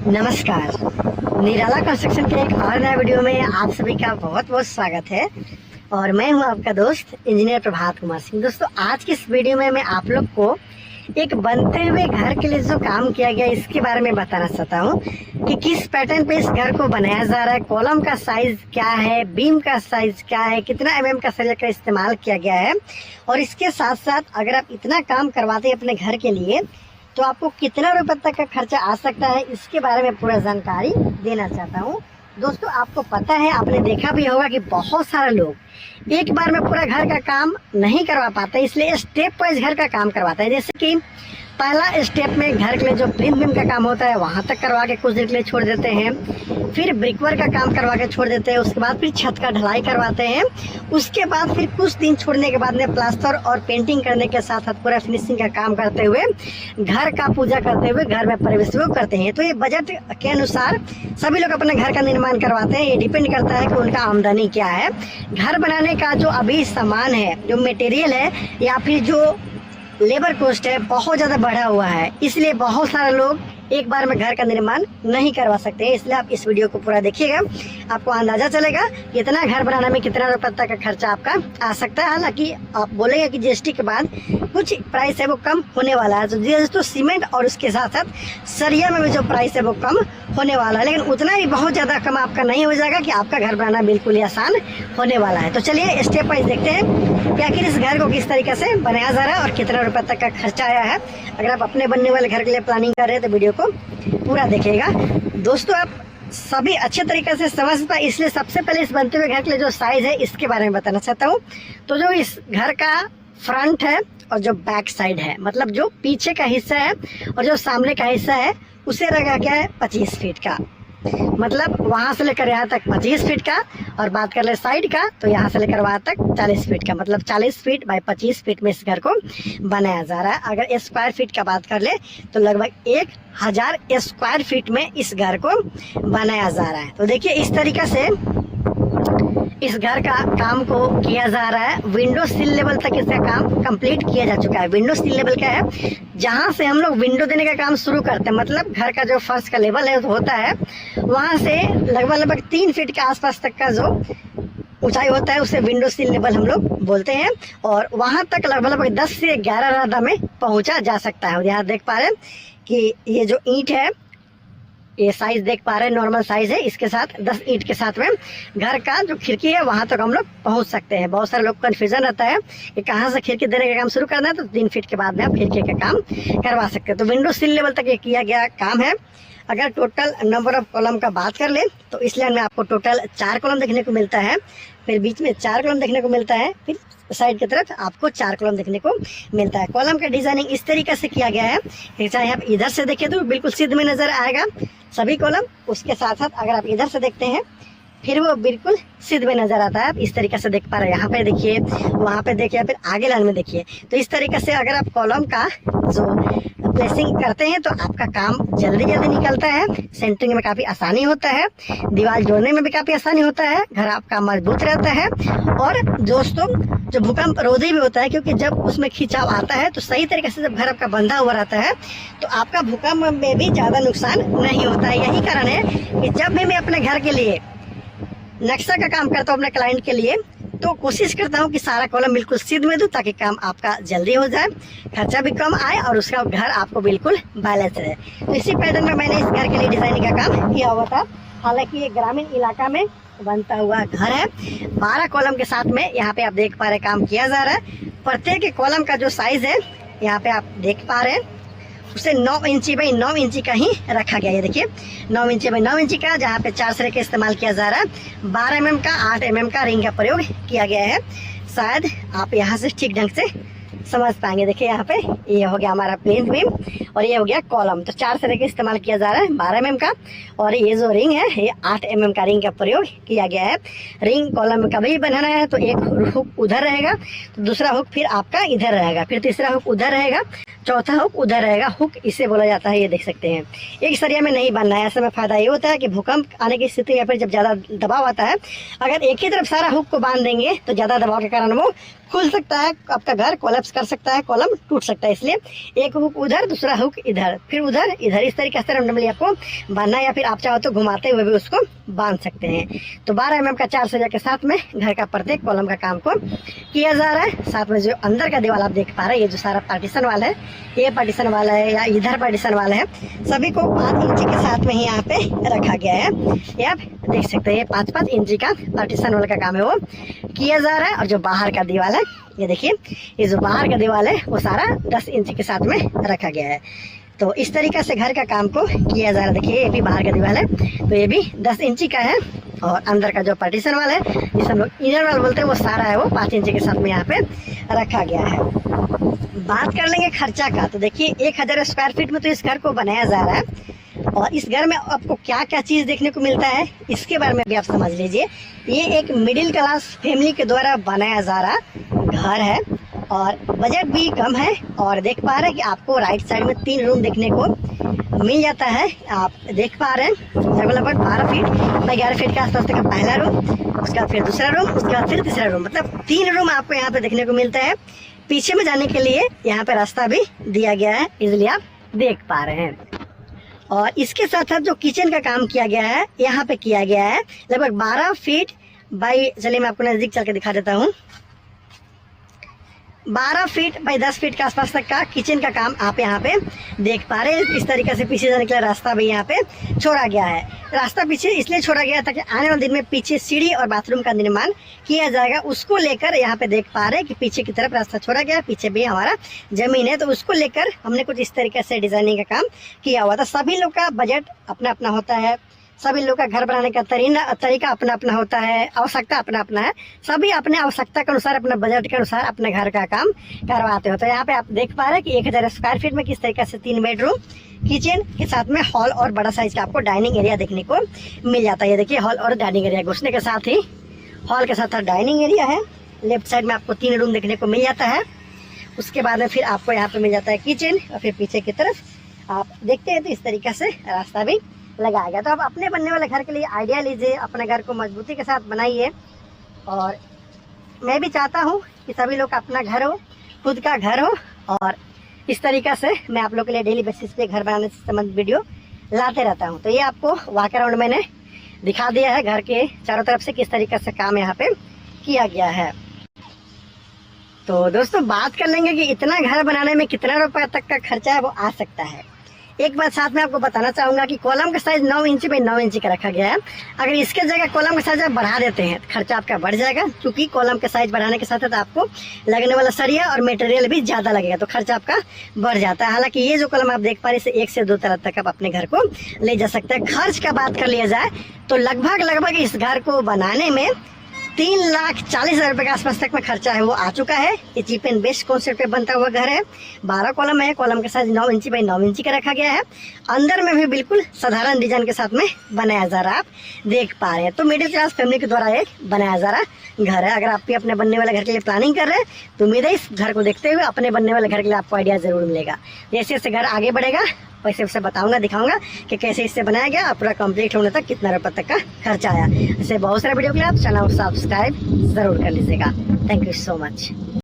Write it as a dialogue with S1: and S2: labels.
S1: नमस्कार। निराला कंस्ट्रक्शन के एक और नए वीडियो में आप सभी का बहुत बहुत स्वागत है और मैं हूं आपका दोस्त इंजीनियर प्रभात कुमार सिंह। दोस्तों, आज की इस वीडियो में मैं आप लोग को एक बनते हुए घर के लिए जो काम किया गया इसके बारे में बताना चाहता हूं कि किस पैटर्न पे इस घर को बनाया जा रहा है, कॉलम का साइज क्या है, बीम का साइज क्या है, कितना एमएम का सरिया का इस्तेमाल किया गया है और इसके साथ साथ अगर आप इतना काम करवाते हैं अपने घर के लिए तो आपको कितना रुपए तक का खर्चा आ सकता है, इसके बारे में पूरा जानकारी देना चाहता हूँ। दोस्तों, आपको पता है, आपने देखा भी होगा कि बहुत सारे लोग एक बार में पूरा घर का काम नहीं करवा पाते, इसलिए स्टेप वाइज घर का काम करवाते हैं। जैसे कि पहला स्टेप में घर के लिए जो प्लिंथ बीम का काम होता है वहां तक करवा के कुछ दिन के लिए छोड़ देते हैं, फिर ब्रिकवर्क का काम करवा के छोड़ देते हैं, उसके बाद फिर छत का ढलाई करवाते हैं, उसके बाद फिर कुछ दिन छोड़ने के बाद में प्लास्टर और पेंटिंग करने के साथ साथ पूरा फिनिशिंग का काम करते हुए घर का पूजा करते हुए घर में प्रवेश करते हैं। तो ये बजट के अनुसार सभी लोग अपने घर का निर्माण करवाते हैं। ये डिपेंड करता है कि उनका आमदनी क्या है। घर बनाने का जो अभी सामान है, जो मटेरियल है या फिर जो लेबर कॉस्ट है, बहुत ज़्यादा बढ़ा हुआ है, इसलिए बहुत सारे लोग एक बार में घर का निर्माण नहीं करवा सकते हैं। इसलिए आप इस वीडियो को पूरा देखिएगा, आपको अंदाजा चलेगा कि इतना घर बनाने में कितना रुपए तक का खर्चा आपका आ सकता है। हालांकि आप बोलेंगे कि जीएसटी के बाद कुछ प्राइस है वो कम होने वाला है, तो सीमेंट और उसके साथ साथ सरिया में भी जो प्राइस है वो कम होने वाला है, लेकिन उतना भी बहुत ज़्यादा कम आपका नहीं हो जाएगा कि आपका घर बनाना बिल्कुल ही आसान होने वाला है। तो चलिए स्टेप वाइज देखते हैं कि आखिर इस घर को किस तरीके से बनाया जा रहा है और कितना रुपए तक का खर्चा आया है। अगर आप अपने बनने वाले घर के लिए प्लानिंग कर रहे हैं तो वीडियो को पूरा देखिएगा। दोस्तों, आप सभी अच्छे तरीके से समझ पाए, इसलिए सबसे पहले इस बनते हुए घर के लिए जो साइज है इसके बारे में बताना चाहता हूँ। तो जो इस घर का फ्रंट है और जो बैक साइड है, मतलब जो पीछे का हिस्सा है और जो सामने का हिस्सा है, उसे रखा गया है 25 फीट का। मतलब वहां से लेकर यहाँ तक 25 फीट का, और बात कर ले साइड का तो यहाँ से लेकर वहां तक 40 फीट का। मतलब 40 फीट बाय 25 फीट में इस घर को बनाया जा रहा है। अगर स्क्वायर फीट का बात कर ले तो लगभग 1000 स्क्वायर फीट में इस घर को बनाया जा रहा है। तो देखिए, इस तरीके से इस घर का काम को किया जा रहा है। विंडो सिल लेवल तक इसका काम कंप्लीट किया जा चुका है। विंडो सिल लेवल क्या है, जहां से हम लोग विंडो देने का काम शुरू करते हैं, मतलब घर का जो फर्श का लेवल है होता है, वहां से लगभग 3 फीट के आसपास तक का जो ऊंचाई होता है उसे विंडो सिल लेवल हम लोग बोलते हैं, और वहां तक लगभग 10 से 11 रादा में पहुंचा जा सकता है। और यहाँ देख पा रहे हैं कि ये जो ईंट है, ये साइज देख पा रहे हैं, नॉर्मल साइज है, इसके साथ 10 ईंट के साथ में घर का जो खिड़की है वहां तक हम लोग पहुंच सकते हैं। बहुत सारे लोग कंफ्यूजन रहता है कि कहां से खिड़की देने का काम शुरू करना है, तो 3 फीट के बाद में आप खिड़की का काम करवा सकते हैं। तो विंडो सिल लेवल तक ये किया गया काम है। अगर टोटल नंबर ऑफ कॉलम का बात कर ले तो इस लाइन में आपको टोटल 4 कॉलम देखने को मिलता है, फिर बीच में 4 कॉलम देखने को मिलता है, फिर साइड की तरफ आपको 4 कॉलम देखने को मिलता है। कॉलम का डिजाइनिंग इस तरीके से किया गया है कि चाहे आप इधर से देखें तो बिल्कुल सीधे में नजर आएगा सभी कॉलम, उसके साथ साथ अगर आप इधर से देखते हैं फिर वो बिल्कुल सीधे में नजर आता है। आप इस तरीके से देख पा रहे हैं, यहाँ पे देखिए, वहाँ पे देखिए, फिर आगे लाइन में देखिए। तो इस तरीके से अगर आप कॉलम का जो प्लेसिंग करते हैं तो आपका काम जल्दी निकलता है, सेंटरिंग में काफी आसानी होता है, दीवार जोड़ने में भी काफी आसानी होता है, घर आपका मजबूत रहता है। और दोस्तों, जो भूकंप रोधी भी होता है, क्योंकि जब उसमें खिंचाव आता है तो सही तरीके से जब घर आपका बंधा हुआ रहता है तो आपका भूकंप में भी ज्यादा नुकसान नहीं होता है। यही कारण है कि जब भी मैं अपने घर के लिए नक्शा का काम करता हूँ अपने क्लाइंट के लिए, तो कोशिश करता हूँ कि सारा कॉलम बिल्कुल सीध में दूं ताकि काम आपका जल्दी हो जाए, खर्चा भी कम आए और उसका घर आपको बिल्कुल बैलेंस रहे। तो इसी पैटर्न में मैंने इस घर के लिए डिजाइनिंग का काम किया हुआ था। हालांकि ये ग्रामीण इलाका में बनता हुआ घर है। 12 कॉलम के साथ में यहाँ पे आप देख पा रहे काम किया जा रहा है। प्रत्येक कॉलम का जो साइज है यहाँ पे आप देख पा रहे हैं, उसे 9 इंची बाई 9 इंची का ही रखा गया है। देखिए, 9 इंची बाई 9 इंची का, जहाँ पे 4 सरे का इस्तेमाल किया जा रहा है। 12 mm का 8 mm का रिंग का प्रयोग किया गया है। शायद आप यहाँ से ठीक ढंग से समझ पाएंगे। देखिए, यहाँ पे ये हो गया हमारा प्लेन बीम और ये हो गया कॉलम। तो 4 सरे का इस्तेमाल किया जा रहा है 12 mm का, और ये जो रिंग है ये 8 mm का रिंग का प्रयोग किया गया है। रिंग कॉलम में कभी बनाना है तो एक हुक उधर रहेगा, तो दूसरा हुक फिर आपका इधर रहेगा, फिर तीसरा हुक उधर रहेगा, चौथा हुक उधर रहेगा। हुक इसे बोला जाता है, ये देख सकते हैं। एक सरिया में नहीं बनना है। ऐसे में फायदा ये होता है कि भूकंप आने की स्थिति या फिर जब ज्यादा दबाव आता है, अगर एक ही तरफ सारा हुक को बांध देंगे तो ज्यादा दबाव के कारण वो खुल सकता है, आपका घर कोलैप्स कोलैप्स कर सकता है, कॉलम टूट सकता है, इसलिए एक हुक उधर, दूसरा हुक इधर, फिर उधर, इधर, इस तरीके से रैंडमली आपको बांधना, या फिर आप चाहो तो घुमाते हुए भी उसको बांध सकते हैं। तो 12 mm का 4 सरिया के साथ में घर का प्रत्येक कॉलम का काम को किया जा रहा है। साथ में जो अंदर का दीवार आप देख पा रहे हैं, ये जो सारा पार्टीशन वाला है, ये पार्टीशन वाला है या इधर पार्टीशन वाला है, सभी को 5 इंची के साथ में ही यहाँ पे रखा गया है। ये आप देख सकते हैं, ये 5-5 इंची का पार्टीशन वाला का काम है वो किया जा रहा है। और जो बाहर का दीवार है, ये देखिए, ये जो बाहर का दीवार है वो सारा 10 इंची के साथ में रखा गया है। तो इस तरीके से घर का काम को किया जा रहा है। देखिए, ये भी बाहर का दीवार है, तो ये भी 10 इंची का है। और अंदर का जो पार्टीशन वाला है, जिसे हम लोग इनर वाल बोलते हैं, वो सारा है वो 5 इंची के साथ में यहाँ पे रखा गया है। बात कर लेंगे खर्चा का, तो देखिए 1000 स्क्वायर फीट में तो इस घर को बनाया जा रहा है। और इस घर में आपको क्या क्या चीज देखने को मिलता है, इसके बारे में भी आप समझ लीजिए। ये एक मिडिल क्लास फैमिली के द्वारा बनाया जा रहा घर है और बजट भी कम है। और देख पा रहे हैं कि आपको राइट साइड में 3 रूम देखने को मिल जाता है। आप देख पा रहे हैं लगभग 12 फीट बाई 11 फीट के आसपास का पहला रूम, उसके बाद फिर दूसरा रूम, उसके बाद फिर तीसरा रूम, मतलब 3 रूम आपको यहाँ पे देखने को मिलता है। पीछे में जाने के लिए यहाँ पे रास्ता भी दिया गया है, इजिली आप देख पा रहे हैं। और इसके साथ साथ जो किचन का काम किया गया है, यहाँ पे किया गया है लगभग 12 फीट बाई, चलिए मैं आपको नजदीक चल के दिखा देता हूँ, 12 फीट बाई 10 फीट के आसपास तक का किचन का काम आप यहाँ पे देख पा रहे हैं। इस तरीके से पीछे जाने के लिए रास्ता भी यहाँ पे छोड़ा गया है। रास्ता पीछे इसलिए छोड़ा गया ताकि आने वाले दिन में पीछे सीढ़ी और बाथरूम का निर्माण किया जाएगा, उसको लेकर यहाँ पे देख पा रहे हैं कि पीछे की तरफ रास्ता छोड़ा गया है, पीछे भी हमारा जमीन है, तो उसको लेकर हमने कुछ इस तरीके से डिजाइनिंग का काम किया हुआ था। सभी लोग का बजट अपना अपना होता है, सभी लोग का घर बनाने का तरीका अपना अपना होता है, आवश्यकता अपना अपना है। सभी अपने आवश्यकता के अनुसार, अपने बजट के अनुसार अपने घर का काम करवाते हो। तो यहाँ पे आप देख पा रहे हैं कि 1000 स्क्वायर फीट में किस तरीके से 3 बेडरूम, किचन के साथ में हॉल और बड़ा साइज का आपको डाइनिंग एरिया देखने को मिल जाता है। ये देखिए, हॉल और डाइनिंग एरिया, घुसने के साथ ही हॉल के साथ डाइनिंग एरिया है। लेफ्ट साइड में आपको 3 रूम देखने को मिल जाता है। उसके बाद में फिर आपको यहाँ पे मिल जाता है किचन, और फिर पीछे की तरफ आप देखते हैं तो इस तरीके से रास्ता भी लगाया गया। तो आप अपने बनने वाले घर के लिए आइडिया लीजिए, अपने घर को मजबूती के साथ बनाइए। और मैं भी चाहता हूँ कि सभी लोग अपना घर हो, खुद का घर हो, और इस तरीक़ा से मैं आप लोग के लिए डेली बेसिस पे घर बनाने से संबंधित वीडियो लाते रहता हूँ। तो ये आपको वॉक अराउंड मैंने दिखा दिया है, घर के चारों तरफ से किस तरीके से काम यहाँ पे किया गया है। तो दोस्तों, बात कर लेंगे कि इतना घर बनाने में कितना रुपए तक का खर्चा है वो आ सकता है। एक बात साथ में आपको बताना चाहूंगा कि कॉलम का साइज 9 इंची बाई 9 इंची का रखा गया है। अगर इसके जगह कॉलम का साइज आप बढ़ा देते हैं तो खर्चा आपका बढ़ जाएगा, क्योंकि कॉलम के साइज बढ़ाने के साथ साथ आपको लगने वाला सरिया और मटेरियल भी ज्यादा लगेगा, तो खर्चा आपका बढ़ जाता है। हालांकि ये जो कॉलम आप देख पा रहे हैं, इसे 1 से 2 तरह तक आप अपने घर को ले जा सकते हैं। खर्च का बात कर लिया जाए तो लगभग इस घर को बनाने में 3,40,000 रुपए के आसपास तक में खर्चा है वो आ चुका है। ये चीप एंड बेस्ट कॉन्सेप्ट पे बनता हुआ घर है। 12 कॉलम है, कॉलम का साइज 9 इंची बाई 9 इंची का रखा गया है। अंदर में भी बिल्कुल साधारण डिजाइन के साथ में बनाया जा रहा, आप देख पा रहे हैं। तो मिडिल क्लास फैमिली के द्वारा एक बनाया जा रहा घर है। अगर आप भी अपने बनने वाले घर के लिए प्लानिंग कर रहे हैं तो उम्मीद है इस घर को देखते हुए अपने बनने वाले घर के लिए आपको आइडिया जरूर मिलेगा। जैसे जैसे घर आगे बढ़ेगा वैसे वैसे बताऊंगा, दिखाऊंगा कि कैसे इससे बनाया गया और पूरा कंप्लीट होने तक कितना रुपए तक का खर्चा आया। ऐसे बहुत सारे वीडियो के लिए आप चैनल को सब्सक्राइब जरूर कर लीजिएगा। Thank you so much.